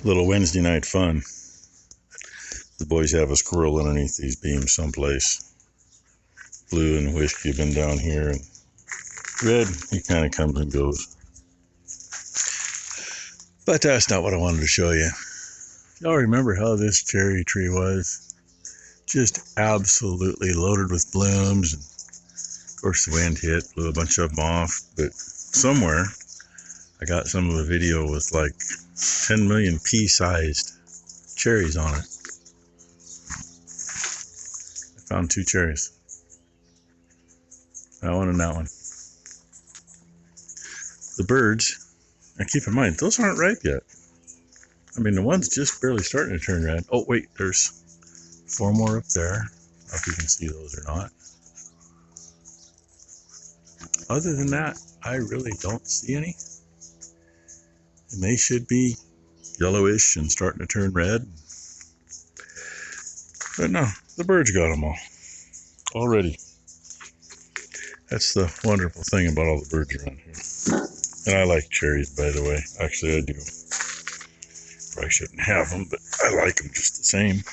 Little Wednesday night fun. The boys have a squirrel underneath these beams someplace. Blue and Whiskey have been down here, and Red, he kind of comes and goes. But that's not what I wanted to show you. Y'all remember how this cherry tree was? Just absolutely loaded with blooms. And of course the wind hit, blew a bunch of them off, but somewhere I got some of a video with like 10 million pea-sized cherries on it. I found 2 cherries. That one and that one. The birds, and keep in mind, those aren't ripe yet. I mean, the one's just barely starting to turn red. Oh, wait, there's 4 more up there. I don't know if you can see those or not. Other than that, I really don't see any. And they should be yellowish and starting to turn red. But no, the birds got them all already. That's the wonderful thing about all the birds around here. And I like cherries, by the way. Actually, I do. Probably shouldn't have them, but I like them just the same.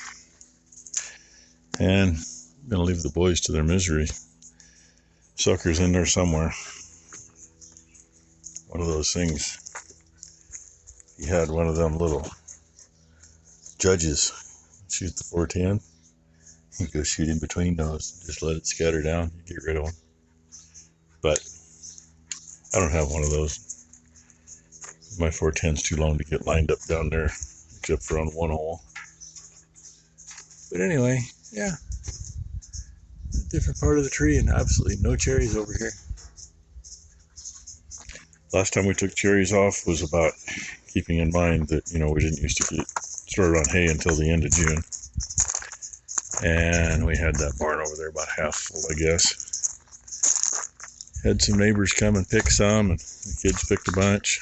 And I'm going to leave the boys to their misery. Sucker's in there somewhere. One of those things. He had one of them little judges shoot the 410. You go shoot in between those. Just let it scatter down. You get rid of them. But I don't have one of those. My 410's too long to get lined up down there, except for on one hole. But anyway, yeah. A different part of the tree and absolutely no cherries over here. Last time we took cherries off was about keeping in mind that, we didn't used to get started on hay until the end of June. And we had that barn over there about half full, I guess. Had some neighbors come and pick some, and the kids picked a bunch.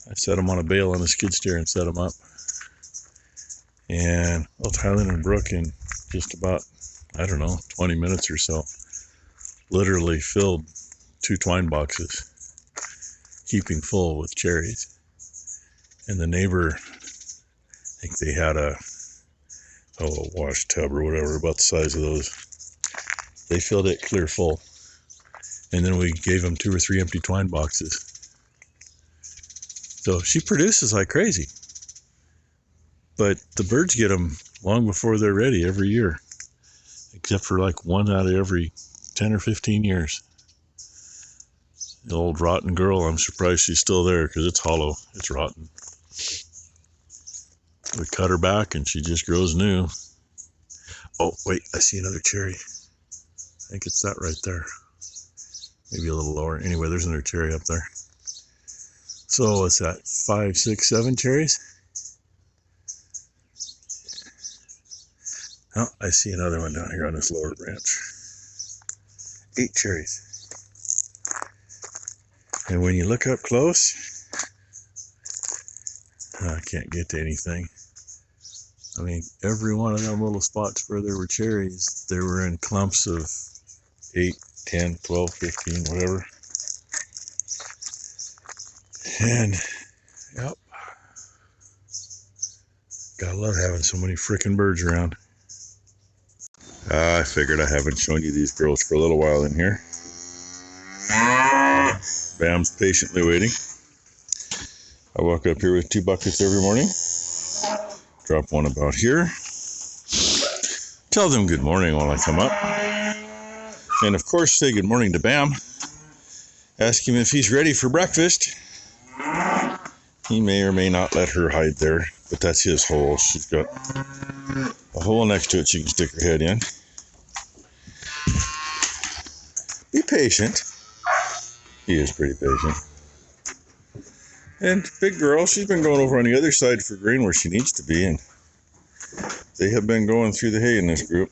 I set them on a bale on the skid steer and set them up. And Tylen and Brooke, in just about, 20 minutes or so, literally filled 2 twine boxes, keeping full with cherries. And the neighbor, I think they had a wash tub or whatever, about the size of those. They filled it clear full. And then we gave them 2 or 3 empty twine boxes. So she produces like crazy. But the birds get them long before they're ready every year. Except for like 1 out of every 10 or 15 years. The old rotten girl, I'm surprised she's still there because it's hollow. It's rotten. We cut her back and she just grows new. Oh, wait, I see another cherry. I think it's that right there. Maybe a little lower. Anyway, there's another cherry up there. So what's that? 5, 6, 7 cherries? Oh, I see another one down here on this lower branch. 8 cherries. And when you look up close, I can't get to anything. I mean, every one of them little spots where there were cherries, they were in clumps of 8, 10, 12, 15, whatever. And, yep. Gotta love having so many frickin' birds around. I figured I haven't shown you these girls for a little while in here. Bam's patiently waiting. I walk up here with 2 buckets every morning. Drop one about here. Tell them good morning while I come up. And of course, say good morning to Bam. Ask him if he's ready for breakfast. He may or may not let her hide there, but that's his hole. She's got a hole next to it she can stick her head in. Be patient. He is pretty patient. And big girl, she's been going over on the other side for grain where she needs to be, and they have been going through the hay in this group.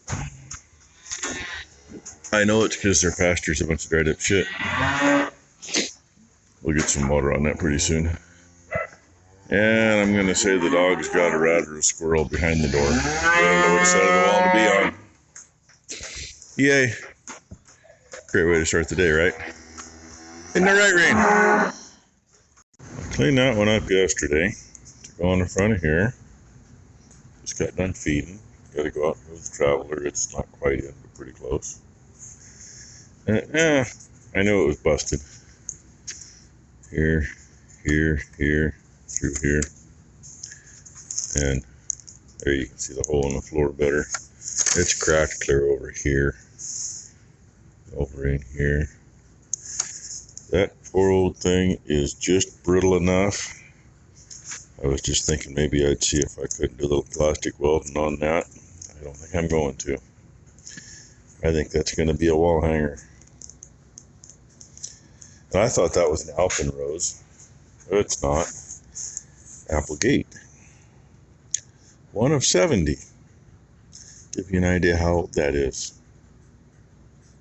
I know it's because their pasture's a bunch of dried up shit. We'll get some water on that pretty soon. And I'm going to say the dog's got a rat or a squirrel behind the door. I don't know which side of the wall to be on. Yay. Great way to start the day, right? Isn't that right, Rain? I cleaned that one up yesterday. Go in front of here. Just got done feeding. Got to go out and move the traveler. It's not quite in, but pretty close. I knew it was busted. Here, here, through here. And there you can see the hole in the floor better. It's cracked clear over here. Over in here. That poor old thing is just brittle enough. I was just thinking maybe I'd see if I couldn't do a little plastic welding on that. I don't think I'm going to. I think that's going to be a wall hanger. And I thought that was an Alpenrose. But it's not. Applegate. 1 of 70. Give you an idea how old that is.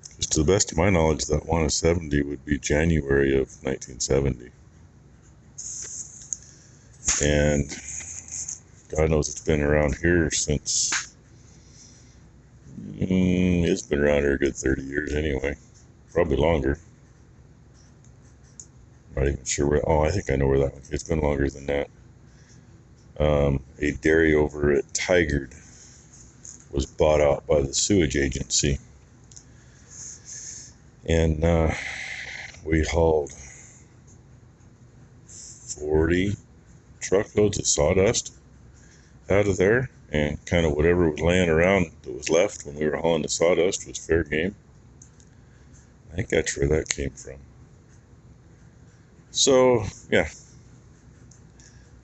Because to the best of my knowledge, that 1 of 70 would be January of 1970. And God knows it's been around here since, it's been around here a good 30 years anyway. Probably longer. Not even sure where, I think I know where that one is. It's been longer than that. A dairy over at Tigard was bought out by the sewage agency. And we hauled 40 truckloads of sawdust out of there, and kind of whatever was laying around that was left when we were hauling the sawdust was fair game. I think that's where that came from. So yeah,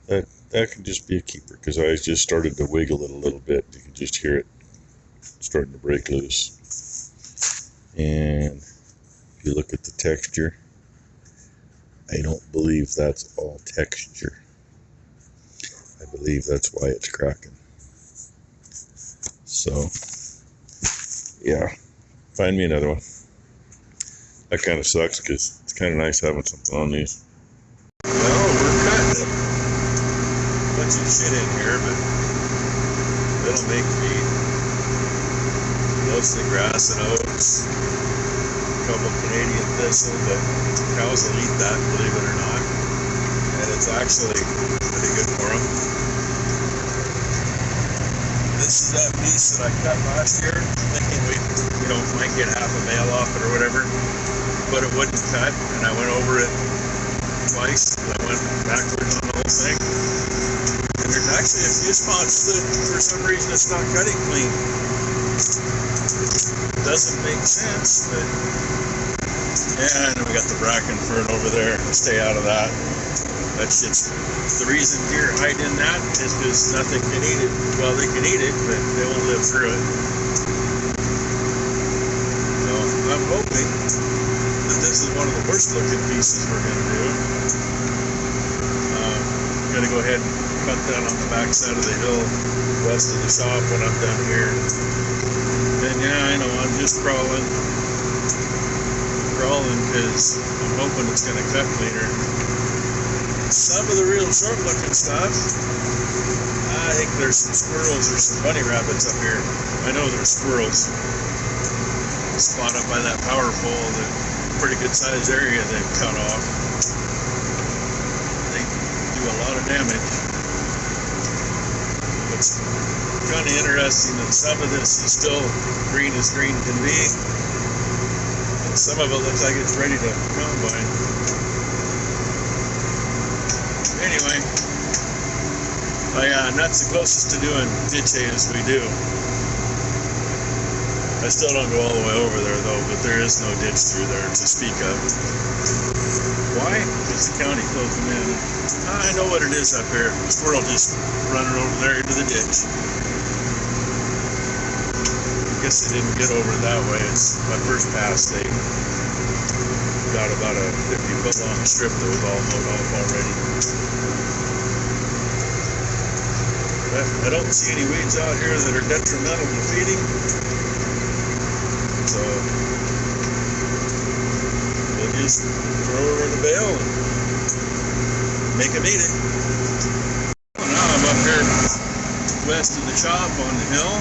that can just be a keeper, because I just started to wiggle it a little bit. You can just hear it starting to break loose. And if you look at the texture, I don't believe that's all texture. I believe that's why it's cracking. So, yeah, find me another one. That kind of sucks, because it's kind of nice having something on these. Well, we're cutting it. Bunch of shit in here, but it'll make feed. Mostly grass and oats. A couple Canadian thistle, but cows will eat that, believe it or not. And it's actually pretty good for them. This is that piece that I cut last year, thinking we, might get half a bale off it or whatever, but it wouldn't cut, and I went over it twice. I went backwards on the whole thing, and there's actually a few spots that for some reason it's not cutting clean. It doesn't make sense, but yeah, and we got the bracken fern over there. Stay out of that. That's just the reason deer hide in that is because nothing can eat it. Well, they can eat it, but they won't live through it. So I'm hoping that this is one of the worst looking pieces we're going to do. I'm going to go ahead and cut that on the back side of the hill west of the shop when I'm done here. And yeah, I know, I'm just crawling because I'm hoping it's going to cut cleaner. Some of the real short looking stuff, I think there's some squirrels or some bunny rabbits up here. I know there's squirrels. Spot up by that power pole, that pretty good sized area they've cut off. They do a lot of damage. It's kind of interesting that some of this is still green as green can be, and some of it looks like it's ready to combine. Anyway, that's the closest to doing ditch hay as we do. I still don't go all the way over there though, but there is no ditch through there to speak of. Why? Because the county closed them in. I know what it is up here. The squirrel just running over there into the ditch. I guess they didn't get over that way. It's my first pass. They got about a 50-foot long strip that was all mowed off already. I don't see any weeds out here that are detrimental to feeding. So we'll just throw over the bale and make them eat it. Well, now I'm up here west of the chop on the hill.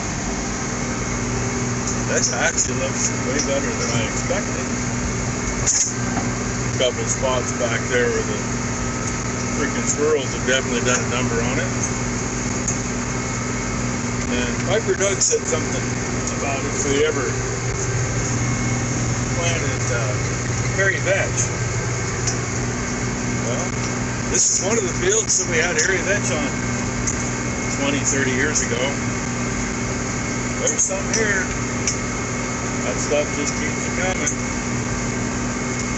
That actually looks way better than I expected. A couple spots back there where the freaking squirrels have definitely done a number on it. And Piper Doug said something about if we ever planted hairy vetch. Well, this is one of the fields that we had hairy vetch on 20, 30 years ago. There's some here. That stuff just keeps it coming.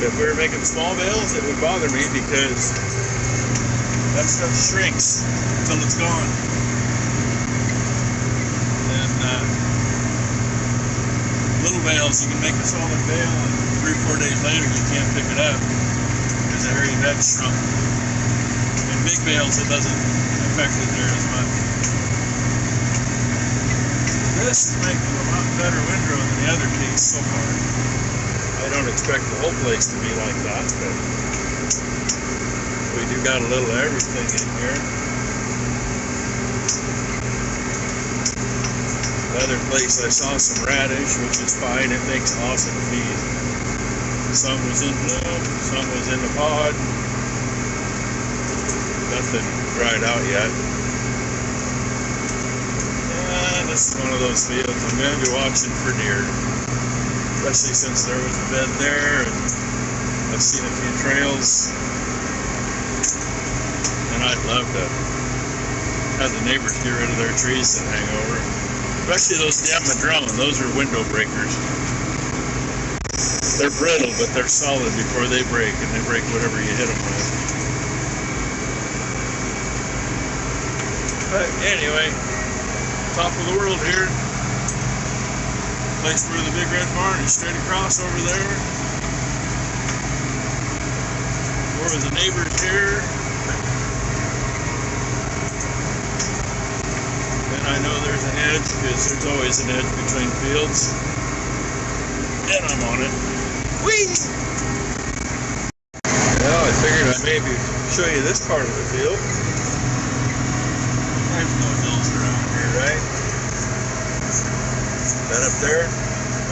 If we were making small bales, it would bother me because that stuff shrinks until it's gone. And little bales, you can make a solid bale, and 3-4 days later you can't pick it up because the hairy vetch shrunk. In big bales, it doesn't affect it there as much. This is making a lot better windrow than the other piece so far. I don't expect the whole place to be like that, but we do got a little of everything in here. The other place I saw some radish, which is fine. It makes awesome feed. Some was in bloom, some was in the pod. Nothing dried out yet. And this is one of those fields I'm going to be watching for deer. Especially since there was a bed there, and I've seen a few trails. And I'd love to have the neighbors get rid of their trees that hang over. Especially those damn madrone, those are window breakers. They're brittle, but they're solid before they break, and they break whatever you hit them with. But anyway, top of the world here. Place where the big red barn is straight across over there. More of the neighbors here. And I know there's an edge because there's always an edge between fields. And I'm on it. Whee! Well, I figured I'd maybe show you this part of the field. There's no hills around here, right? That up there,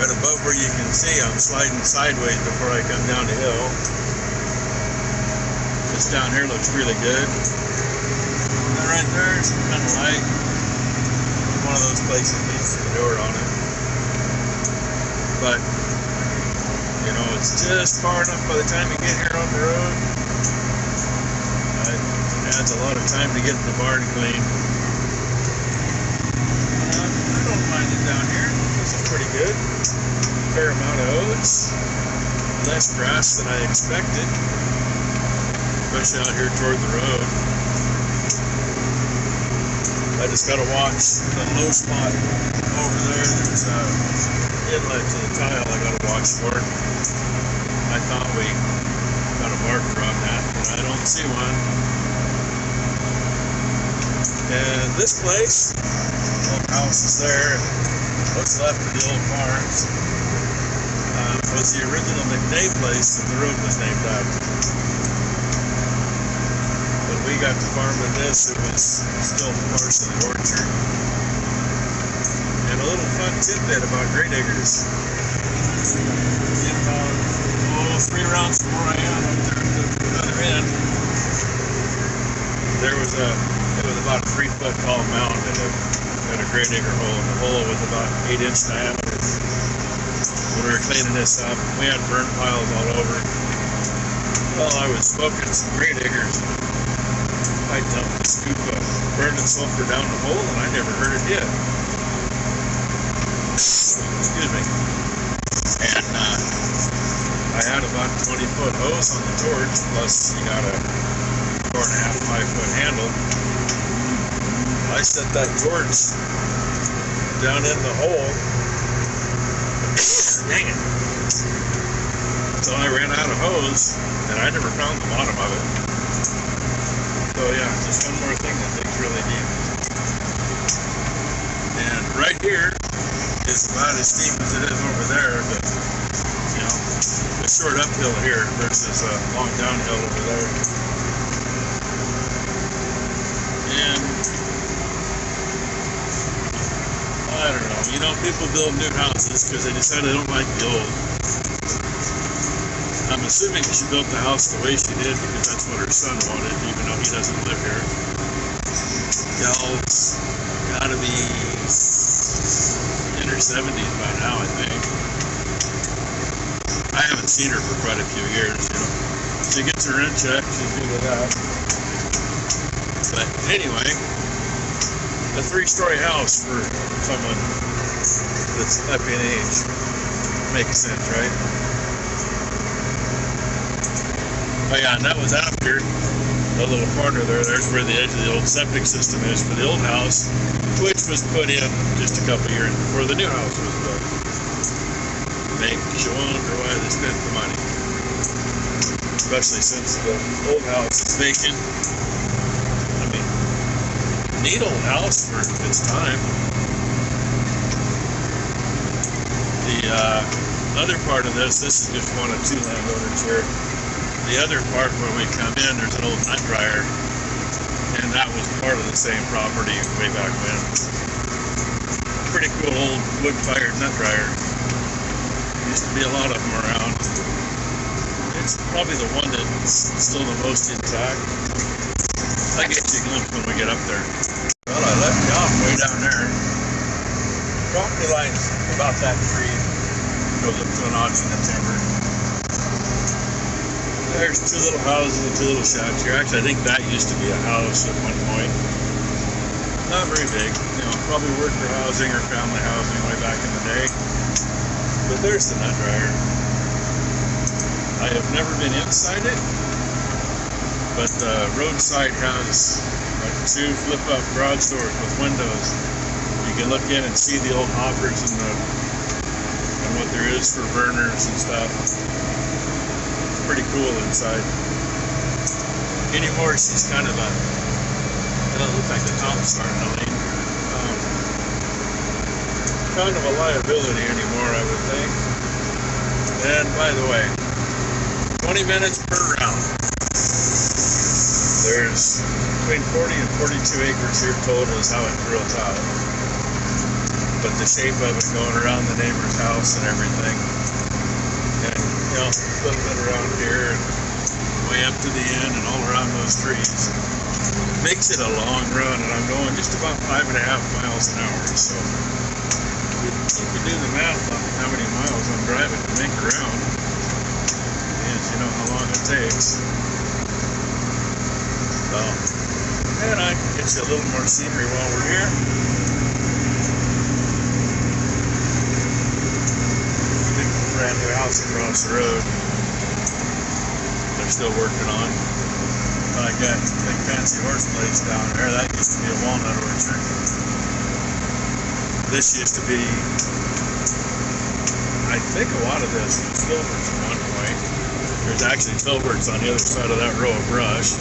right above where you can see, I'm sliding sideways before I come down the hill. This down here looks really good. And right there is some kind of light. One of those places needs a door on it. But, you know, it's just far enough by the time you get here on the road. It adds a lot of time to get the barn clean. I don't mind it down here. This is pretty good. Fair amount of oats. Less grass than I expected. Especially out here toward the road. I just gotta watch the low spot over there. There's a inlet to the tile I gotta watch for. I thought we got a marker on that, but I don't see one. And this place, old house is there. What's left of the old farms was the original McNay place that the road was named after. When we got to farming this, it was still part of the orchard. And a little fun tidbit about Greydiggers. In about 3 rounds from where I am up there at the other end, there was about a 3-foot tall mound at a Greydigger hole, and the hole was about 8-inch diameter. When we were cleaning this up, we had burn piles all over. Well, I was smoking some Greydiggers. I dumped a scoop of burning sulfur down the hole, and I never heard it hit. Excuse me. And I had about a 20-foot hose on the torch, plus you got a 4.5, 5-foot handle. I set that torch down in the hole. Dang it. So I ran out of hose, and I never found the bottom of it. So yeah, just one more thing that digs really deep. And right here is about as steep as it is over there, but you know, a short uphill here versus a long downhill over there. And I don't know, you know, people build new houses because they decide they don't like the old. I'm I'm assuming she built the house the way she did because that's what her son wanted, even though he doesn't live here. Gal's gotta be in her 70s by now, I think. I haven't seen her for quite a few years, you know. She gets her rent check, she's good with that. But anyway, a 3-story house for someone that's up in age makes sense, right? Oh yeah, and that was after the little corner there. There's where the edge of the old septic system is for the old house, which was put in just a couple years before the new house was built. Makes you wonder why they spent the money, especially since the old house is vacant. I mean, neat old house for its time. The other part of this is just one of 2 landowners here. The other part where we come in, there's an old nut dryer, and that was part of the same property way back when. Pretty cool old wood-fired nut dryer. Used to be a lot of them around. It's probably the one that's still the most intact. I'll get you a glimpse when we get up there. Well, I left you off way down there. Property line's about that tree. Goes up to a notch in the timber. There's 2 little houses and 2 little shacks here. Actually, I think that used to be a house at one point. Not very big. You know, probably worker housing or family housing way back in the day. But there's the nut dryer. I have never been inside it, but the roadside has like 2 flip-up garage doors with windows. You can look in and see the old hoppers and what there is for burners and stuff. Pretty cool inside. Anymore, she's kind of it doesn't look like the top's starting to lean. Kind of a liability anymore, I would think. And by the way, 20 minutes per round. There's between 40 and 42 acres here total is how it drills out. But the shape of it going around the neighbor's house and everything. And, you know, flipping it around here and way up to the end and all around those trees. Makes it a long run, and I'm going just about 5.5 miles an hour. So you can do the math on how many miles I'm driving to make a round. And you know how long it takes. So, and I can get you a little more scenery while we're here. Brand new house across the road. They're still working on. I got big fancy horse place down there. That used to be a walnut orchard. This used to be, I think a lot of this was filberts at one point. There's actually filberts on the other side of that row of brush.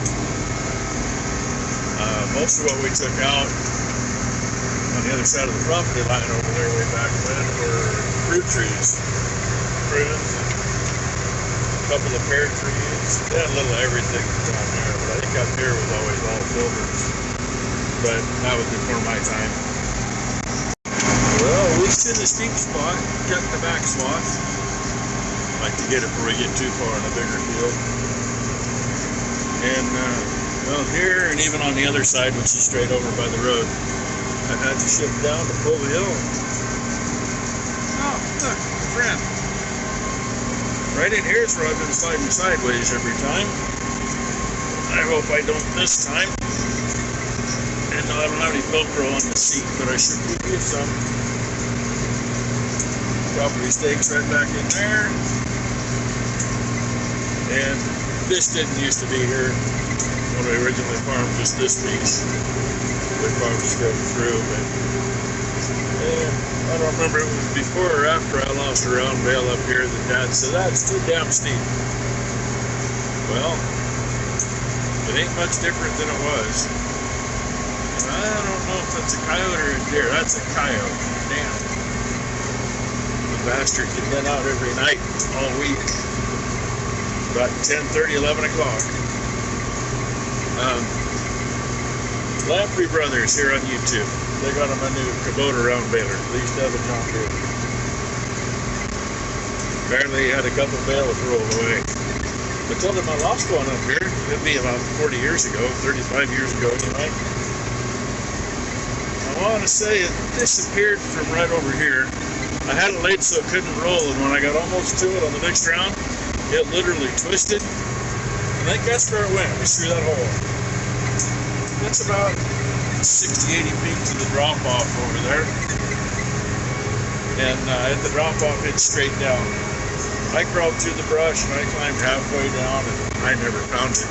Most of what we took out on the other side of the property line over there way back when were fruit trees. Prunes, a couple of pear trees, yeah, a little everything down there, but I think up here was always all filberts. But that was before my time. Well, at least in the steep spot, cut the back swath. Like to get it before we get too far in a bigger field. And well, here and even on the other side, which is straight over by the road, I've had to shift down to pull the hill. Oh, look, friend. Right in here is where I've been sliding sideways every time. I hope I don't this time. And I don't have any Velcro on the seat, but I should give you some. Property stakes right back in there. And this didn't used to be here when we originally farmed just this piece. We farmed straight through, but I don't remember if it was before or after I lost a round bale up here that Dad said, that's too damn steep. Well, it ain't much different than it was. And I don't know if that's a coyote or a deer. That's a coyote. Damn. The bastard had been out every night all week. About 10:30, 11 o'clock. Lamprey Brothers here on YouTube. They got him a new Kubota round baler. They used to have a John Deere. Apparently he had a couple bales rolled away. I told him I lost one up here. It'd be about 40 years ago, 35 years ago anyway. I want to say it disappeared from right over here. I had it laid so it couldn't roll, and when I got almost to it on the next round, it literally twisted. And I guess where it went? It was through that hole. That's about 60, 80 feet to the drop-off over there. And at the drop-off, it's straight down. I crawled through the brush and I climbed halfway down, and I never found it.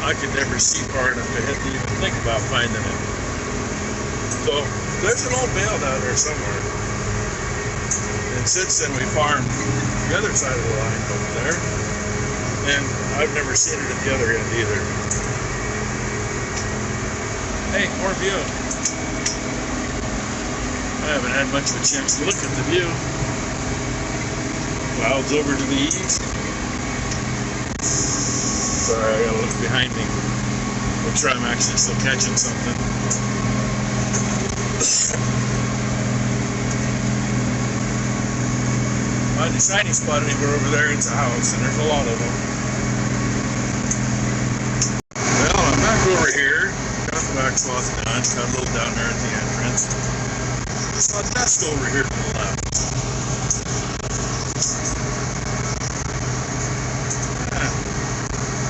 I could never see far enough ahead to even think about finding it. So there's an old bale down there somewhere. And since then we farmed the other side of the line over there, and I've never seen it at the other end either. Hey, more view. I haven't had much of a chance to look at the view. Clouds over to the east. Sorry, I gotta look behind me. Make sure I'm actually still catching something. Find a shiny spot anywhere over there, it's a house, and there's a lot of them. Well, I'm back over here. Got the back swath done. Got a little down there at the entrance. I saw dust over here to the left.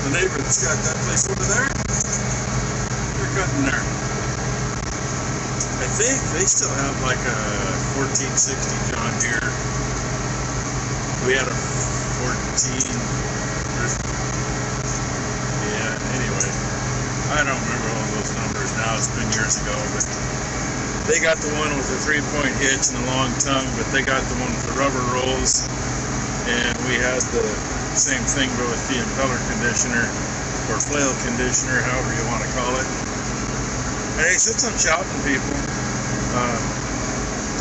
The neighbor that's got that place over there, they're cutting there. I think they still have like a 1460 John Deere. We had a 14. Yeah, anyway. I don't remember all those numbers now. It's been years ago, but they got the one with the 3-point hitch and the long tongue, but they got the one with the rubber rolls. And we had the same thing, but with the impeller conditioner or flail conditioner, however you want to call it. Hey, since I'm shopping people,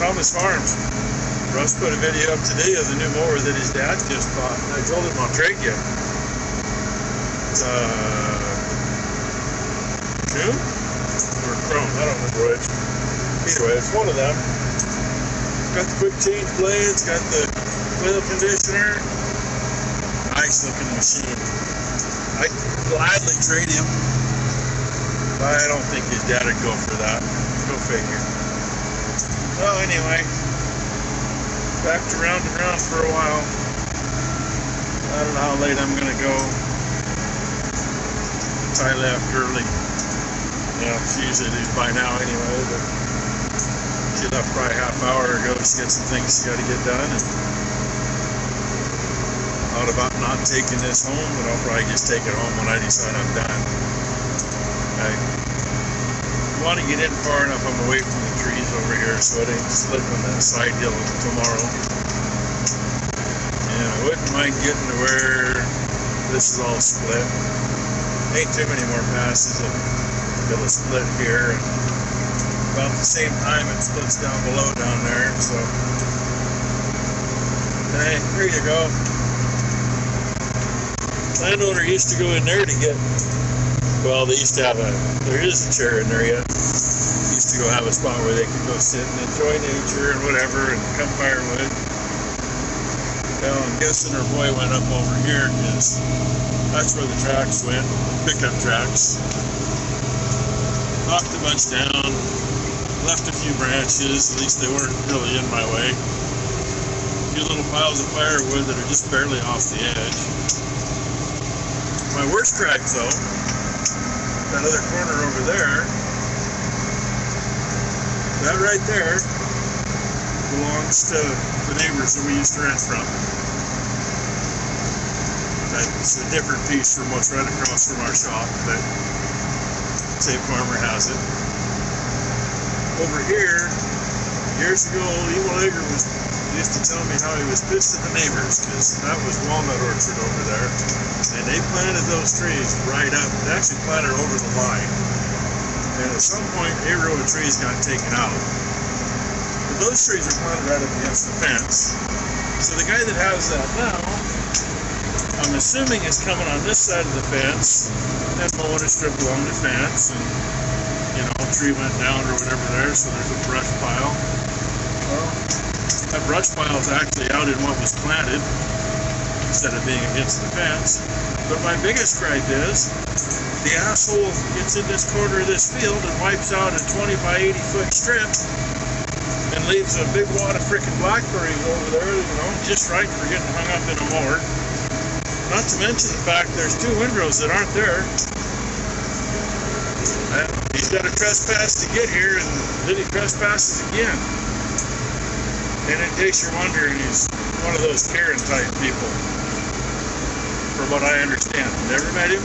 Thomas Farms, Russ put a video up today of the new mower that his dad just bought, and I told him I'll trade you. It's June or Chrome, I don't remember which. Either way, it's one of them. It's got the quick change blades, got the flail conditioner. Nice looking machine. I'd gladly trade him, but I don't think his dad would go for that. Go figure. Well, anyway, back to round and round for a while. I don't know how late I'm gonna go. Ty left early. Yeah, she usually leaves by now anyway, but she left probably half hour ago. She got some things she got to get done. And thought about not taking this home, but I'll probably just take it home when I decide I'm done. I want to get in far enough I'm away from the trees over here so it ain't slipping on that side hill tomorrow. And I wouldn't mind getting to where this is all split. Ain't too many more passes that'll split here. And about the same time it splits down below down there. So, hey, here you go. Landowner used to go in there to get, well, they used to have there is a chair in there yet. Used to go have a spot where they could go sit and enjoy nature and whatever and cut firewood. Well, I'm guessing her boy went up over here because that's where the tracks went, pickup tracks. Knocked a bunch down, left a few branches, at least they weren't really in my way. A few little piles of firewood that are just barely off the edge. My worst crack though, that other corner over there, that right there belongs to the neighbors that we used to rent from. That's a different piece from what's right across from our shop, but same farmer has it. Over here, years ago, Evil Egger used to tell me how he was pissed at the neighbors because that was walnut orchard over there. And they planted those trees right up. They actually planted over the line. And at some point, a row of trees got taken out. But those trees are planted right up against the fence. So the guy that has that now, I'm assuming is coming on this side of the fence and mowing a strip along the fence. And, you know, a tree went down or whatever there, so there's a brush pile. Well, that brush pile is actually out in what was planted instead of being against the fence. But my biggest gripe is the asshole gets in this corner of this field and wipes out a 20 by 80 foot strip and leaves a big wad of freaking blackberries over there, you know, just right for getting hung up in a mower. Not to mention the fact there's two windrows that aren't there. He's got a trespass to get here, and then he trespasses again. And in case you're wondering, he's one of those Karen type people, from what I understand. Never met him,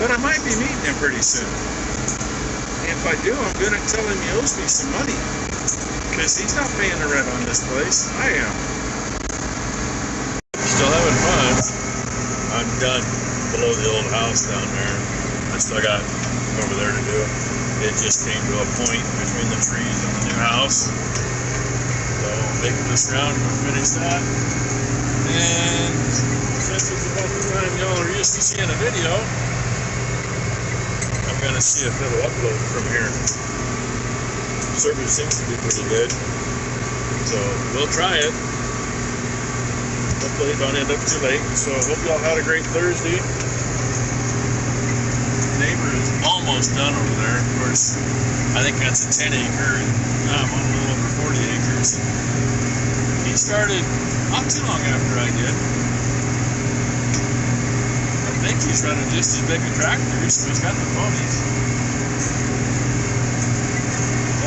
but I might be meeting him pretty soon. And if I do, I'm going to tell him he owes me some money, because he's not paying the rent on this place. I am. Still having fun. I'm done below the old house down there. I still got over there to do. It just came to a point between the trees and the new house. So making this round and finish that. And since it's about the time y'all are used to seeing a video, I'm going to see if it'll upload from here. Service seems to be pretty good. So we'll try it. Hopefully it don't end up too late. So I hope y'all had a great Thursday. Neighbor is almost done over there. Of course, I think that's a 10 acre, and I'm on a little over 40 acres. He started not too long after I did. I think he's running just as big a tractor, so he's got the ponies.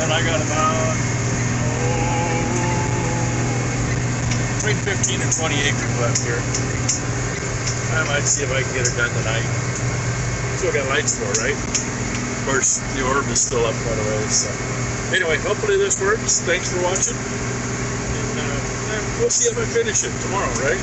And I got about between 15 and 20 acres left here. I might see if I can get it done tonight. Still got lights for, right? Of course, the orb is still up quite a ways. So anyway, hopefully this works. Thanks for watching. And we'll see if I finish it tomorrow, right?